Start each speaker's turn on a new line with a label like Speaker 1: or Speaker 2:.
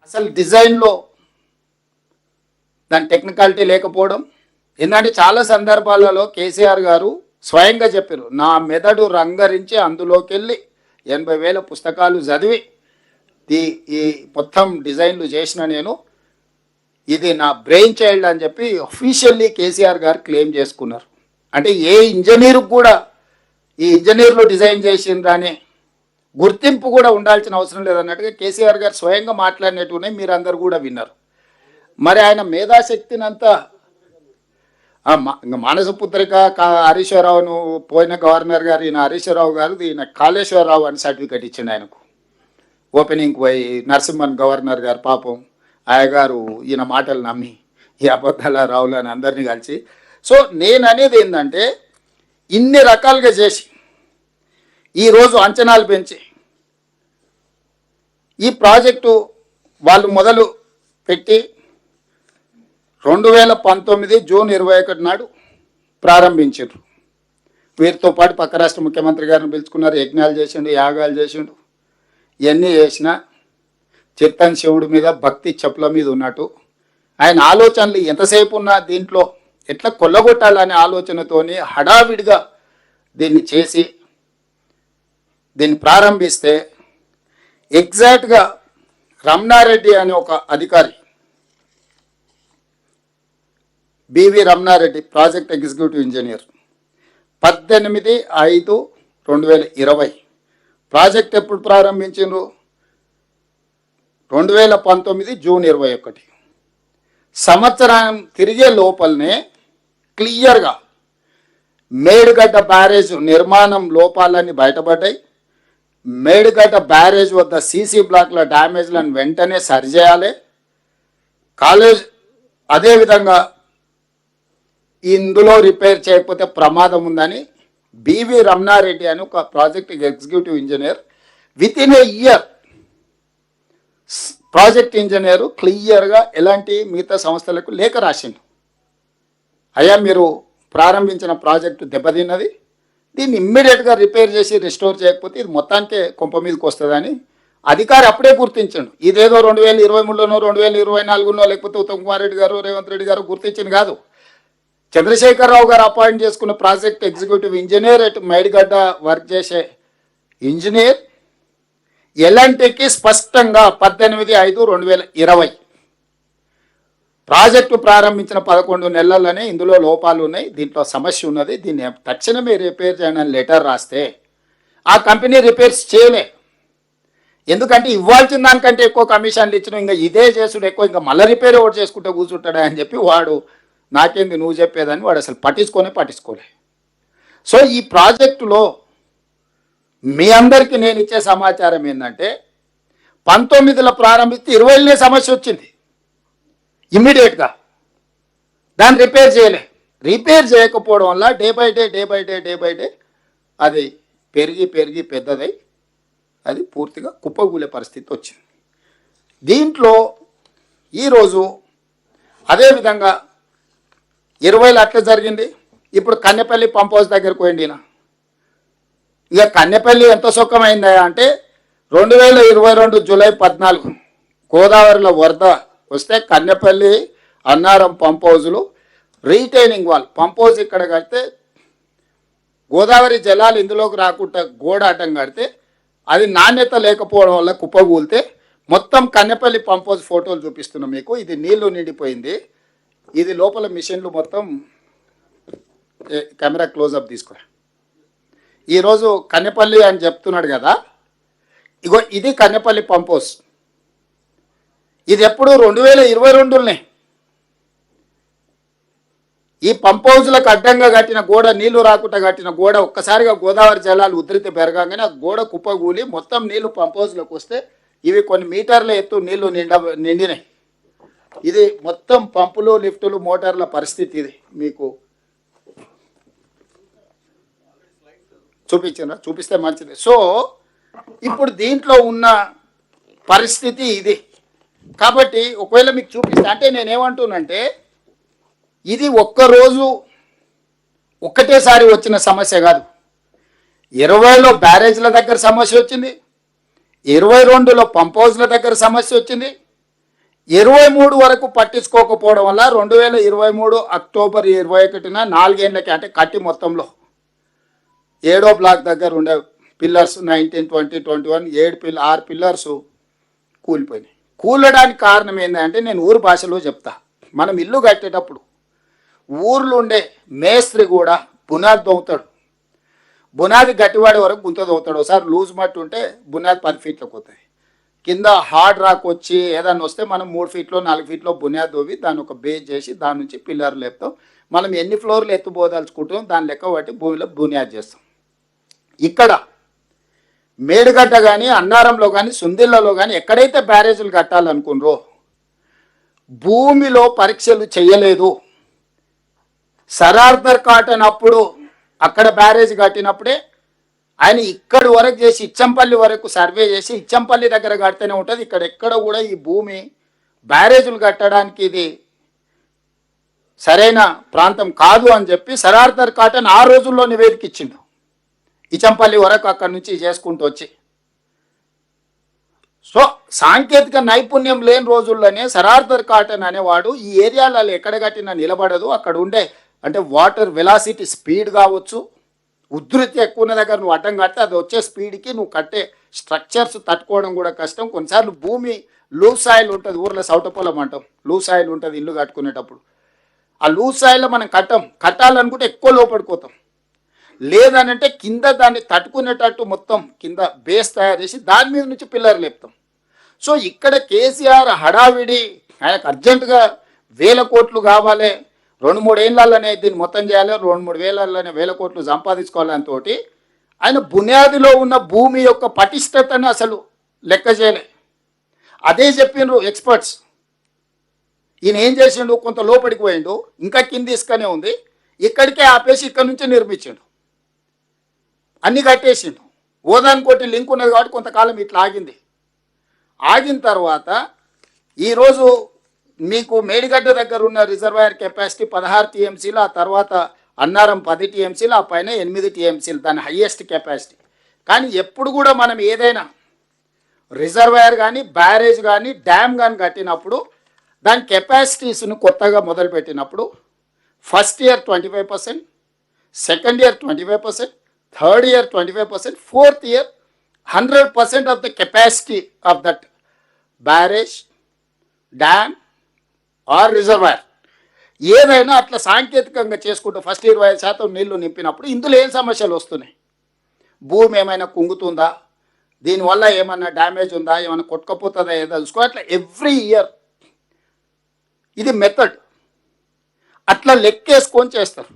Speaker 1: అసలు డిజైన్లో దాని టెక్నికాలిటీ లేకపోవడం. ఎందుకంటే చాలా సందర్భాలలో కేసీఆర్ గారు స్వయంగా చెప్పారు, నా మెదడు రంగరించి అందులోకి వెళ్ళి 80,000 పుస్తకాలు చదివి ఈ మొత్తం డిజైన్లు చేసిన నేను, ఇది నా బ్రెయిన్ చైల్డ్ అని చెప్పి అఫీషియల్లీ కేసీఆర్ గారు క్లెయిమ్ చేసుకున్నారు. అంటే ఏ ఇంజనీర్కి కూడా ఈ ఇంజనీర్లు డిజైన్ చేసిందని గుర్తింపు కూడా ఉండాల్సిన అవసరం లేదన్నట్టుగా కేసీఆర్ గారు స్వయంగా మాట్లాడినట్టునే మీరు అందరు కూడా విన్నారు. మరి ఆయన మేధాశక్తినంతా మానస పుత్రిక హరీశ్వరరావును పోయిన గవర్నర్ గారు ఈయన హరీశ్వరరావు గారు ఈయన కాళేశ్వరరావు అని సర్టిఫికెట్ ఇచ్చిండు ఆయనకు. ఓపెనింగ్ పోయి నరసింహన్ గవర్నర్ గారు పాపం ఆయగారు ఈయన మాటలు నమ్మి ఈ అబద్ధాల రావులు అని అందరినీ కలిసి. సో నేను అనేది ఏంటంటే ఇన్ని రకాలుగా చేసి ఈరోజు అంచనాలు పెంచి ఈ ప్రాజెక్టు వాళ్ళు మొదలు పెట్టి 2019 జూన్ 21 నాడు ప్రారంభించారు. వీరితో పాటు పక్క రాష్ట్ర ముఖ్యమంత్రి గారిని పిలుచుకున్నారు, యజ్ఞాలు చేసిండు, యాగాలు చేసిండు. ఇవన్నీ చేసిన చిత్తన్ శివుడి మీద భక్తి చెప్పుల మీద ఉన్నట్టు ఆయన ఆలోచనలు ఎంతసేపు ఉన్నా దీంట్లో ఎట్లా కొల్లగొట్టాలనే ఆలోచనతోని హడావిడిగా దీన్ని చేసి దీన్ని ప్రారంభిస్తే ఎగ్జాక్ట్గా రమణారెడ్డి అనే ఒక అధికారి, B V Ramana Reddy project executive engineer, 18/5/2020 project ఎప్పుడు ప్రారంభించారు? 2019 జూన్ 21. సంవత్సరం తిరిగే లోపలనే క్లియర్గా మేడిగడ్డ బ్యారేజ్ నిర్మాణం లోపాలన్నీ బయటపడ్డాయి. మేడిగడ్డ బ్యారేజ్ వద్ద సీసీ బ్లాక్ల డ్యామేజ్లను వెంటనే సరిచేయాలి. కాలేజ్ అదేవిధంగా ఇందులో రిపేర్ చేయకపోతే ప్రమాదం ఉందని బివి రమణారెడ్డి అని ఒక project executive engineer with in a year project engineer క్లియర్గా ఎలాంటి మిగతా సంస్థలకు లేఖ రాసిండు. అయ్యా మీరు ప్రారంభించిన ప్రాజెక్టు దెబ్బతిన్నది, దీన్ని ఇమ్మీడియట్గా రిపేర్ చేసి రిస్టోర్ చేయకపోతే ఇది మొత్తానికే కొంప మీదకి వస్తుందని అధికారి అప్పుడే గుర్తించండు. ఇదేదో 2023లోనో 2024నో లేకపోతే ఉత్తమ్ కుమార్ రెడ్డి గారు రేవంత్ రెడ్డి గారు గుర్తించింది కాదు. చంద్రశేఖరరావు గారు అపాయింట్ చేసుకున్న ప్రాజెక్ట్ ఎగ్జిక్యూటివ్ ఇంజనీర్ అటు మేడిగడ్డ వర్క్ చేసే ఇంజనీర్ ఎలాంటికి స్పష్టంగా 18/5/2020 ప్రాజెక్టు ప్రారంభించిన 11 నెలల్లోనే ఇందులో లోపాలు ఉన్నాయి, దీంట్లో సమస్య ఉన్నది, దీన్ని తక్షణమే రిపేర్ చేయడానికి లెటర్ రాస్తే ఆ కంపెనీ రిపేర్స్ చేయలే. ఎందుకంటే ఇవ్వాల్సిన దానికంటే ఎక్కువ కమిషన్లు ఇచ్చిన ఇంకా ఇదే చేసుడు ఎక్కువ, ఇంకా మళ్ళీ రిపేర్ ఒకటి చేసుకుంటే కూర్చుంటాడా అని చెప్పి వాడు నాకేంది నువ్వు చెప్పేదని వాడు అసలు పట్టించుకోలే. సో ఈ ప్రాజెక్టులో మీ అందరికీ నేను ఇచ్చే సమాచారం ఏంటంటే 19లో ప్రారంభిస్తే 20లోనే సమస్య వచ్చింది. ఇమ్మీడియట్గా దాన్ని రిపేర్ చేయలే. రిపేర్ చేయకపోవడం వల్ల డే బై డే అది పెరిగి పెద్దదై అది పూర్తిగా కుప్పగూలే పరిస్థితి వచ్చింది. దీంట్లో ఈరోజు అదేవిధంగా 20లో అట్లా జరిగింది. ఇప్పుడు కన్నెపల్లి పంప్ హౌస్ దగ్గరకు పోయింది. ఇక కన్నెపల్లి ఎంత సుఖమైందా అంటే 2022 జూలై 14 గోదావరిలో వరద వస్తే కన్నెపల్లి అన్నారం పంప్ హౌజులు రీటైనింగ్ వాల్ పంప్ హౌస్ ఇక్కడ కడితే గోదావరి జలాలు ఇందులోకి రాకుండా గోడ అడ్డం కడితే అది నాణ్యత లేకపోవడం వల్ల కుప్పగూలితే మొత్తం కన్నెపల్లి పంప్ హౌస్ ఫోటోలు చూపిస్తున్నాం మీకు. ఇది నీళ్లు నిండిపోయింది. ఇది లోపల మిషన్లు మొత్తం కెమెరా క్లోజప్ తీసుకురా. ఈరోజు కన్నెపల్లి అని చెప్తున్నాడు కదా, ఇగో ఇది కన్నెపల్లి పంప్ హౌస్. ఇది ఎప్పుడు 2022లోనే ఈ పంప్ హౌస్లకు అడ్డంగా కట్టిన గోడ, నీళ్లు రాకుండా కట్టిన గోడ ఒక్కసారిగా గోదావరి జలాలు ఉధృతి పెరగానే ఆ గోడ కుప్పగూలి మొత్తం నీళ్లు పంప్ హౌస్లోకి వస్తే ఇవి కొన్ని మీటర్ల ఎత్తు నీళ్లు నిండినాయి. ఇది మొత్తం పంపులు, లిఫ్టులు, మోటార్ల పరిస్థితి ఇది మీకు చూపిస్తే మంచిది. సో ఇప్పుడు దీంట్లో ఉన్న పరిస్థితి ఇది. కాబట్టి ఒకవేళ మీకు చూపిస్తే అంటే నేనేమంటున్నానంటే ఇది ఒక్కరోజు ఒక్కటేసారి వచ్చిన సమస్య కాదు. 20లో బ్యారేజ్ల దగ్గర సమస్య వచ్చింది, 22లో పంప్ హౌస్ల దగ్గర సమస్య వచ్చింది, 23 వరకు పట్టించుకోకపోవడం వల్ల 2023 అక్టోబర్ 21న 4 ఏళ్ళకి అంటే కట్టి మొత్తంలో 7వ బ్లాక్ దగ్గర ఉండే పిల్లర్స్ 19, 20, 21 6 పిల్లర్స్ కూలిపోయినాయి. కూలడానికి కారణం ఏంటంటే నేను ఊరు భాషలో చెప్తా. మనం ఇల్లు కట్టేటప్పుడు ఊర్లో ఉండే మేస్త్రి కూడా బునాది దవ్వుతాడు. బునాది గట్టివాడి వరకు గుంత దవ్వుతాడు. ఒకసారి లూజ్ మట్టి ఉంటే బునాది 10 ఫీట్లకు పోతుంది. కింద హార్డ్ రాక్ వచ్చి ఏదన్నా వస్తే మనం 3 ఫీట్లో 4 ఫీట్లో బునాది దవ్వి దాన్ని ఒక బేస్ చేసి దాని నుంచి పిల్లర్లు లేపుతాం. మనం ఎన్ని ఫ్లోర్లు ఎత్తుబోదలుచుకుంటాం దాని లెక్క బట్టి భూమిలో బునియాది చేస్తాం. ఇక్కడ మేడిగడ్డ కానీ అన్నారంలో కానీ సుందిళ్లలో కానీ ఎక్కడైతే బ్యారేజీలు కట్టాలనుకున్నారో భూమిలో పరీక్షలు చేయలేదు. సరార్దర్ కాటన్ అప్పుడు అక్కడ బ్యారేజ్ కట్టినప్పుడే ఆయన ఇక్కడి వరకు చేసి ఇచ్చంపల్లి వరకు సర్వే చేసి ఇచ్చంపల్లి దగ్గర కడితేనే ఉంటుంది. ఇక్కడ ఎక్కడ కూడా ఈ భూమి బ్యారేజీలు కట్టడానికి ఇది సరైన ప్రాంతం కాదు అని చెప్పి సరార్దర్ కాటన్ ఆ రోజుల్లో నివేదిక ఇచ్చిండు. ఇచ్చంపల్లి వరకు అక్కడి నుంచి చేసుకుంటూ వచ్చి. సో సాంకేతిక నైపుణ్యం లేని రోజుల్లోనే సరార్దర్ కాటన్ అనేవాడు ఈ ఏరియాలలో ఎక్కడ కట్టినా నిలబడదు. అక్కడ ఉండే అంటే వాటర్ వెలాసిటీ స్పీడ్ కావచ్చు, ఉధృతి ఎక్కువ ఉన్న దగ్గర నువ్వు అడ్డం కడితే అది వచ్చే స్పీడ్కి నువ్వు కట్టే స్ట్రక్చర్స్ తట్టుకోవడం కూడా కష్టం. కొన్నిసార్లు భూమి లూజ్ సాయిల్ ఉంటుంది, ఊర్లో సౌటపొలం అంటాం, లూజ్ సాయిల్ ఉంటుంది ఇల్లు కట్టుకునేటప్పుడు. ఆ లూజ్ సాయిల్లో మనం కట్టాలనుకుంటే ఎక్కువ లోపడిపోతాం. లేదనంటే కింద దాన్ని తట్టుకునేటట్టు మొత్తం కింద బేస్ తయారు చేసి దాని మీద నుంచి పిల్లర్ లేపుతాం. సో ఇక్కడ కేసీఆర్ హడావిడి, ఆయనకు అర్జెంటుగా 1000 కోట్లు కావాలి, 2-3 ఏళ్ళలోనే దీన్ని మొత్తం చేయాలి, 2-3 వేలలోనే 1000 కోట్లు సంపాదించుకోవాలని తోటి ఆయన బునియాదిలో ఉన్న భూమి యొక్క పటిష్టతను అసలు లెక్క చేయలే. అదే చెప్పిండ్రు ఎక్స్పర్ట్స్. ఈయన ఏం చేసిండు, కొంత లోపలికి పోయిండు, ఇంకా కింద ఇసుకనే ఉంది, ఇక్కడికే ఆపేసి ఇక్కడ నుంచి నిర్మించిండు, అన్ని కట్టేసిండు. ఓదానికోటి లింక్ ఉన్నది కాబట్టి కొంతకాలం ఇట్లా ఆగింది. ఆగిన తర్వాత ఈరోజు మీకు మేడిగడ్డ దగ్గర ఉన్న రిజర్వాయర్ కెపాసిటీ 16 టీఎంసీలు, ఆ తర్వాత అన్నారం 10 టీఎంసీలు, ఆ పైన 8 టీఎంసీలు దాని హయ్యెస్ట్ కెపాసిటీ. కానీ ఎప్పుడు కూడా మనం ఏదైనా రిజర్వాయర్ కానీ బ్యారేజ్ కానీ డ్యామ్ కానీ కట్టినప్పుడు దాని కెపాసిటీస్ను కొత్తగా మొదలుపెట్టినప్పుడు first year 25%, second year 25%, third year 25%, fourth year 100% of the capacity of that barrage, dam or reservoir ఏదైనా అట్లా సాంకేతికంగా చేసుకుంటూ ఫస్ట్ 25% నీళ్లు నింపినప్పుడు ఇందులో ఏం సమస్యలు వస్తున్నాయి, భూమి ఏమైనా కుంగుతుందా, దీనివల్ల ఏమైనా డ్యామేజ్ ఉందా, ఏమైనా కొట్టుకపోతుందా ఏదో చూసుకో. అట్లా ఎవ్రీ ఇయర్ ఇది మెథడ్ అట్లా లెక్కేసుకొని చేస్తారు.